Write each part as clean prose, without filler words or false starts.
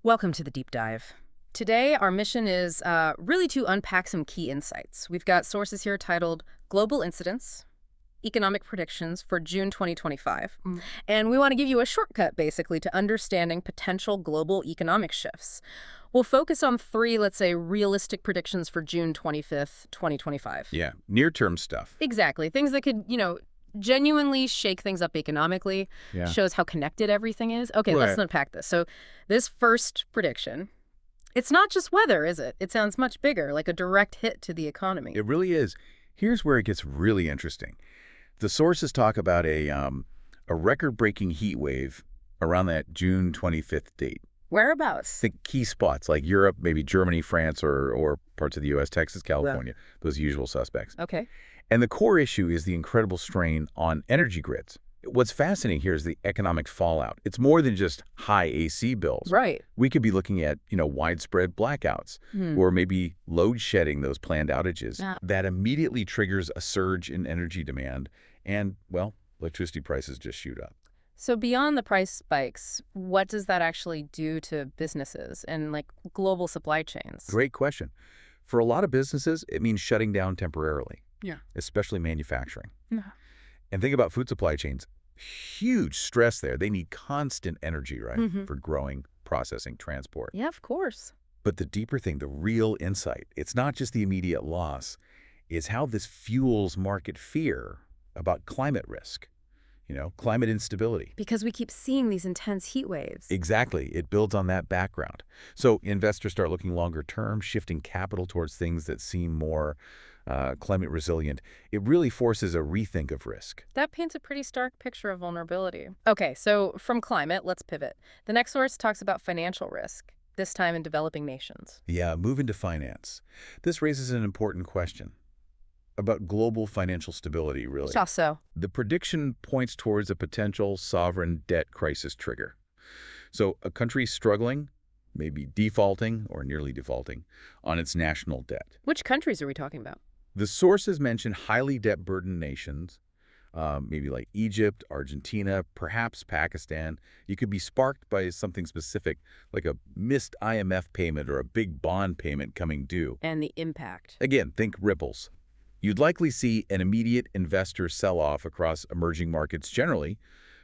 Welcome to the deep dive. Today, our mission is really to unpack some key insights. We've got sources here titled Global Incidents, Economic Predictions for June 2025. And we want to give you a shortcut, basically, to understanding potential global economic shifts. We'll focus on three, let's say, realistic predictions for June 25th, 2025. Yeah, near-term stuff. Exactly. Things that could, genuinely shake things up economically, Yeah. shows how connected everything is. Okay, let's Right. unpack this. So this first prediction, it's not just weather, is it? It sounds much bigger, like a direct hit to the economy. It really is. Here's where it gets really interesting. The sources talk about a record-breaking heat wave around that June 25th date. Whereabouts? Think key spots like Europe, maybe Germany, France, or parts of the U.S., Texas, California, those usual suspects. Okay. And the core issue is the incredible strain on energy grids. What's fascinating here is the economic fallout. It's more than just high AC bills. Right. We could be looking at, widespread blackouts or maybe load shedding those planned outages. Yeah. That immediately triggers a surge in energy demand and, well, electricity prices just shoot up. So beyond the price spikes, what does that actually do to businesses and global supply chains? Great question. For a lot of businesses, it means shutting down temporarily. Yeah. Especially manufacturing. Yeah. And think about food supply chains. Huge stress there. They need constant energy, right, for growing, processing, transport. Yeah, of course. But the deeper thing, the real insight, it's not just the immediate loss, is how this fuels market fear about climate risk, climate instability. Because we keep seeing these intense heat waves. Exactly. It builds on that background. So investors start looking longer term, shifting capital towards things that seem more climate resilient. It really forces a rethink of risk. That paints a pretty stark picture of vulnerability. Okay, so from climate, let's pivot. The next source talks about financial risk, this time in developing nations. Yeah, move into finance. This raises an important question about global financial stability, really. How so? The prediction points towards a potential sovereign debt crisis trigger. So a country struggling, maybe defaulting or nearly defaulting, on its national debt. Which countries are we talking about? The sources mention highly debt-burdened nations, maybe like Egypt, Argentina, perhaps Pakistan. You could be sparked by something specific, like a missed IMF payment or a big bond payment coming due. And the impact. Again, think ripples. You'd likely see an immediate investor sell-off across emerging markets generally,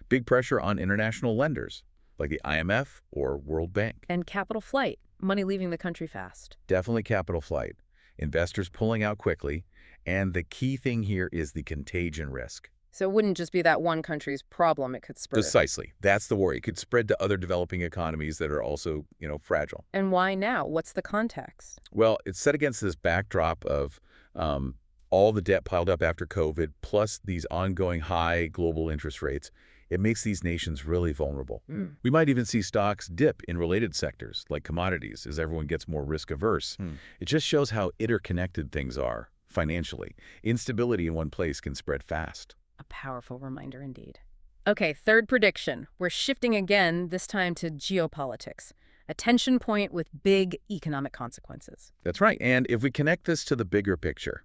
big pressure on international lenders, like the IMF or World Bank. And capital flight, money leaving the country fast. Definitely capital flight. Investors pulling out quickly, and the key thing here is the contagion risk. So it wouldn't just be that one country's problem, it could spread. Precisely. That's the worry. It could spread to other developing economies that are also, fragile. And why now? What's the context? Well, it's set against this backdrop of all the debt piled up after COVID, plus these ongoing high global interest rates. It makes these nations really vulnerable. We might even see stocks dip in related sectors, like commodities, as everyone gets more risk-averse. It just shows how interconnected things are financially. Instability in one place can spread fast. A powerful reminder indeed. Okay, third prediction. We're shifting again, this time to geopolitics. A tension point with big economic consequences. That's right. And if we connect this to the bigger picture,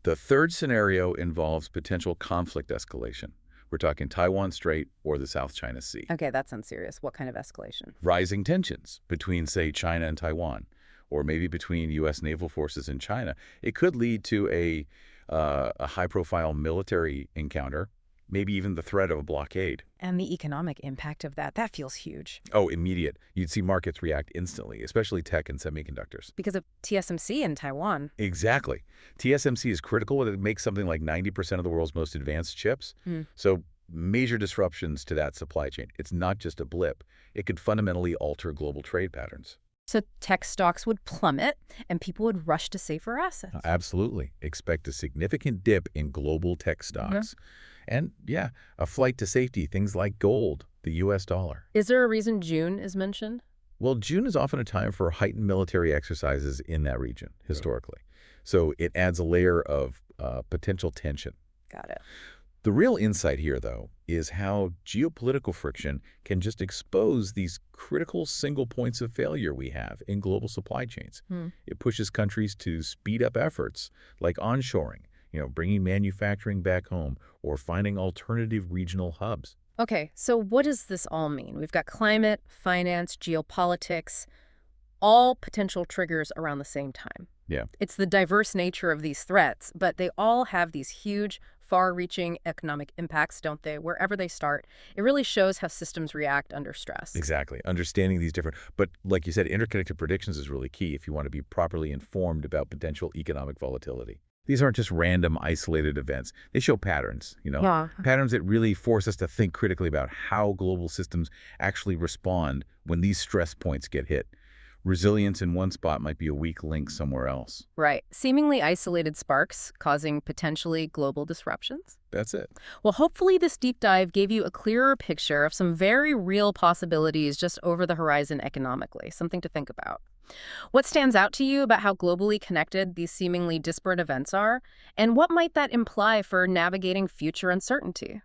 the third scenario involves potential conflict escalation. We're talking Taiwan Strait or the South China Sea. Okay, that sounds serious. What kind of escalation? Rising tensions between, say, China and Taiwan, or maybe between U.S. naval forces and China. It could lead to a high-profile military encounter, maybe even the threat of a blockade. And the economic impact of that feels huge. Oh, immediate. You'd see markets react instantly, especially tech and semiconductors. Because of TSMC in Taiwan. Exactly. TSMC is critical. It makes something like 90% of the world's most advanced chips. So major disruptions to that supply chain. It's not just a blip. It could fundamentally alter global trade patterns. So tech stocks would plummet and people would rush to safer assets. Absolutely. Expect a significant dip in global tech stocks. And, yeah, a flight to safety, things like gold, the U.S. dollar. Is there a reason June is mentioned? Well, June is often a time for heightened military exercises in that region, historically. So it adds a layer of potential tension. Got it. The real insight here, though, is how geopolitical friction can just expose these critical single points of failure we have in global supply chains. It pushes countries to speed up efforts like onshoring, bringing manufacturing back home or finding alternative regional hubs. Okay, so what does this all mean? We've got climate, finance, geopolitics, all potential triggers around the same time. Yeah. It's the diverse nature of these threats, but they all have these huge, far-reaching economic impacts, don't they? Wherever they start, it really shows how systems react under stress. Exactly. Understanding these different, but like you said, interconnected predictions is really key if you want to be properly informed about potential economic volatility. These aren't just random, isolated events. They show patterns, Yeah. patterns that really force us to think critically about how global systems actually respond when these stress points get hit. Resilience in one spot might be a weak link somewhere else. Right. Seemingly isolated sparks causing potentially global disruptions. That's it. Well, hopefully this deep dive gave you a clearer picture of some very real possibilities just over the horizon economically, something to think about. What stands out to you about how globally connected these seemingly disparate events are, and what might that imply for navigating future uncertainty?